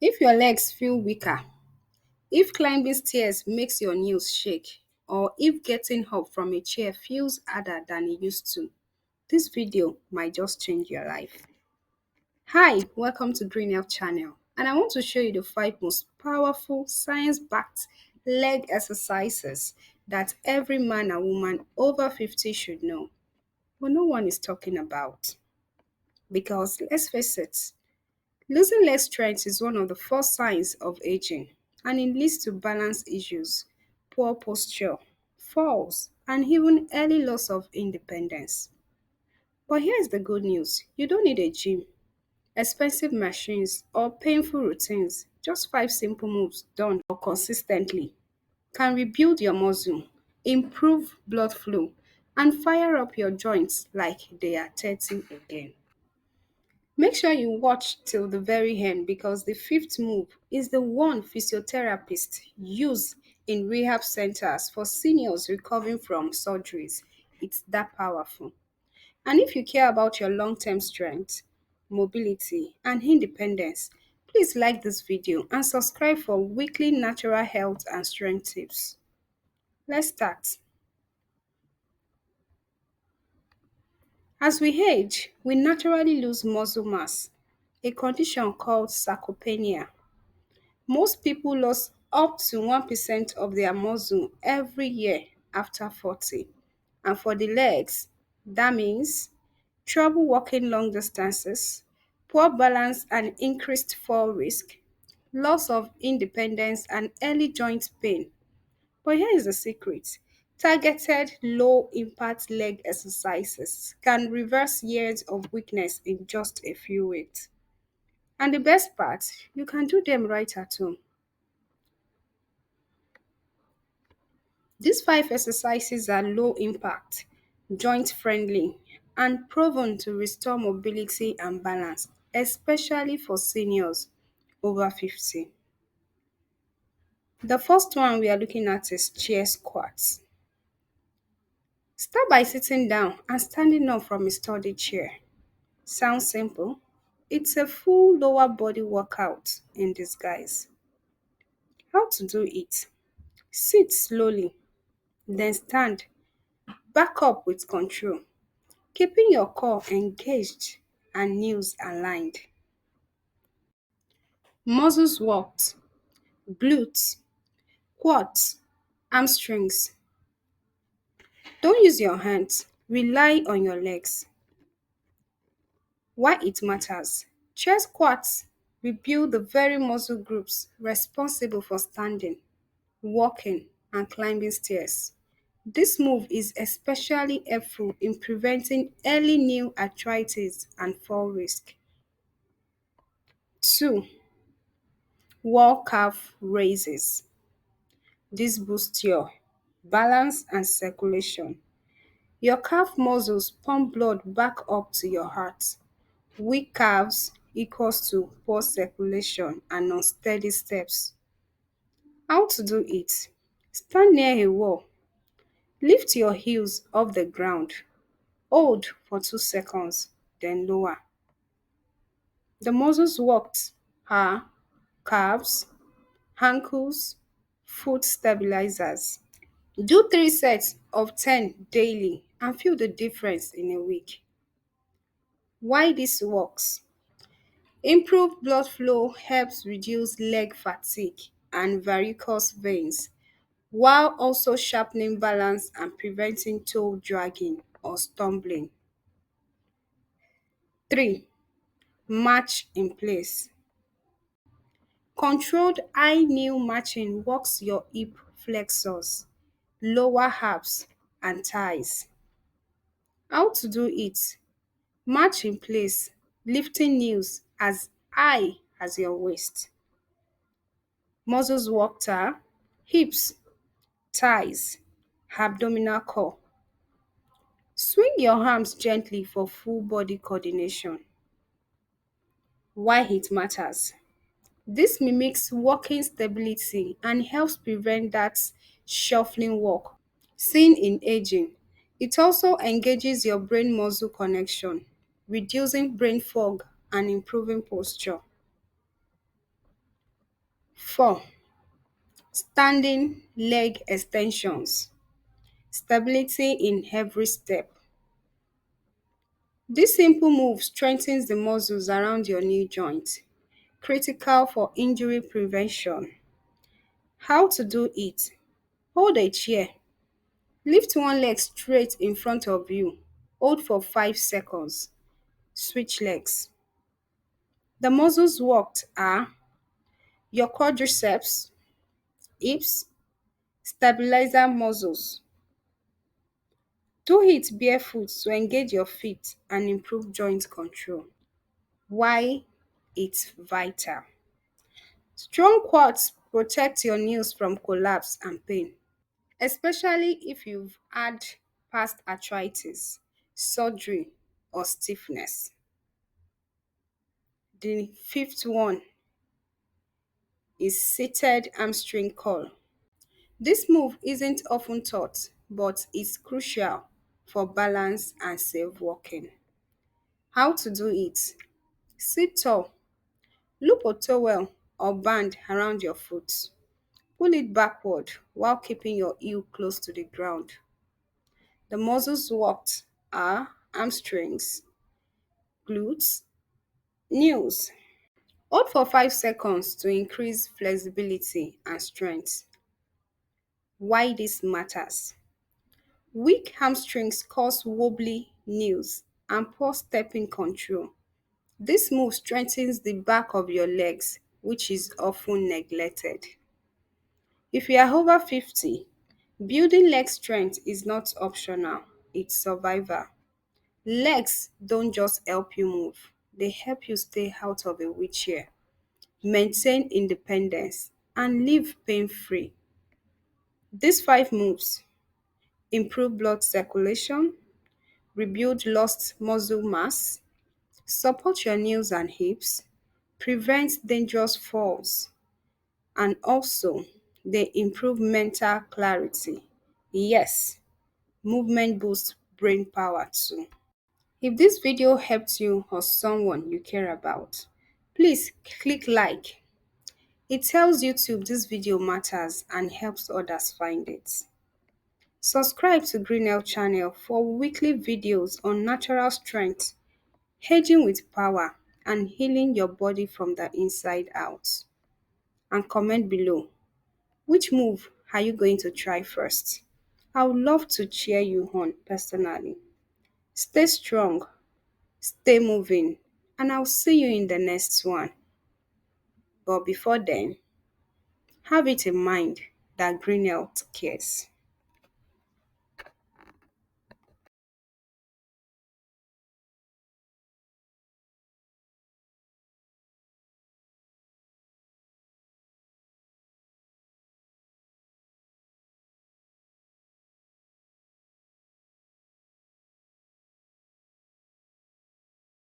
If your legs feel weaker, if climbing stairs makes your knees shake, or if getting up from a chair feels harder than it used to, this video might just change your life. Hi, welcome to Green Health Channel, and I want to show you the 5 most powerful science-backed leg exercises that every man and woman over 50 should know, but no one is talking about. Because let's face it, losing leg strength is one of the first signs of aging, and it leads to balance issues, poor posture, falls, and even early loss of independence. But here's the good news: you don't need a gym, expensive machines, or painful routines. Just 5 simple moves done consistently can rebuild your muscle, improve blood flow, and fire up your joints like they are 30 again. Make sure you watch till the very end because the fifth move is the one physiotherapists use in rehab centers for seniors recovering from surgeries. It's that powerful. And if you care about your long term strength, mobility, and independence, please like this video and subscribe for weekly natural health and strength tips. Let's start. As we age, we naturally lose muscle mass, a condition called sarcopenia. Most people lose up to 1% of their muscle every year after 40. And for the legs, that means trouble walking long distances, poor balance and increased fall risk, loss of independence, and early joint pain. But here is the secret: targeted low impact leg exercises can reverse years of weakness in just a few weeks. And the best part, you can do them right at home. These 5 exercises are low impact, joint friendly, and proven to restore mobility and balance, especially for seniors over 50. The first one we are looking at is chair squats. Start by sitting down and standing up from a study chair. Sounds simple? It's a full lower body workout in disguise. How to do it? Sit slowly, then stand, back up with control, keeping your core engaged and knees aligned. Muscles worked: glutes, quads, hamstrings. Don't use your hands, rely on your legs. Why it matters: chair squats rebuild the very muscle groups responsible for standing, walking, and climbing stairs. This move is especially helpful in preventing early knee arthritis and fall risk. 2. Wall calf raises. This boosts your balance and circulation. Your calf muscles pump blood back up to your heart. Weak calves equals to poor circulation and unsteady steps. How to do it? Stand near a wall. Lift your heels off the ground. Hold for 2 seconds, then lower. The muscles worked are calves, ankles, foot stabilizers. Do 3 sets of 10 daily and feel the difference in a week. Why this works: improved blood flow helps reduce leg fatigue and varicose veins, while also sharpening balance and preventing toe dragging or stumbling. 3. March in place. Controlled high knee marching works your hip flexors, lower abs, and thighs. How to do it? March in place, lifting knees as high as your waist. Muscles worked are hips, thighs, abdominal core. Swing your arms gently for full body coordination. Why it matters: this mimics walking stability and helps prevent that shuffling walk seen in aging. It also engages your brain muscle connection, reducing brain fog and improving posture. 4. Standing leg extensions. Stability in every step. This simple move strengthens the muscles around your knee joint, critical for injury prevention. How to do it? Hold a chair. Lift one leg straight in front of you. Hold for 5 seconds. Switch legs. The muscles worked are your quadriceps, hips, stabilizer muscles. Do it barefoot to engage your feet and improve joint control. Why it's vital. Strong quads protect your knees from collapse and pain, especially if you've had past arthritis, surgery, or stiffness. The fifth one is seated hamstring curl. This move isn't often taught, but is crucial for balance and safe walking. How to do it? Sit tall. Loop a towel or band around your foot. Pull it backward while keeping your heel close to the ground. The muscles worked are hamstrings, glutes, knees. Hold for 5 seconds to increase flexibility and strength. Why this matters? Weak hamstrings cause wobbly knees and poor stepping control. This move strengthens the back of your legs, which is often neglected. If you are over 50, building leg strength is not optional, it's survival. Legs don't just help you move, they help you stay out of a wheelchair, maintain independence, and live pain-free. These 5 moves improve blood circulation, rebuild lost muscle mass, support your knees and hips, prevent dangerous falls, and also they improve mental clarity. Yes, movement boosts brain power too. If this video helped you or someone you care about, please click like. It tells YouTube this video matters and helps others find it. Subscribe to Green Health channel for weekly videos on natural strength, aging with power, and healing your body from the inside out. And comment below, which move are you going to try first? I would love to cheer you on personally. Stay strong, stay moving, and I'll see you in the next one. But before then, have it in mind that Green Health cares.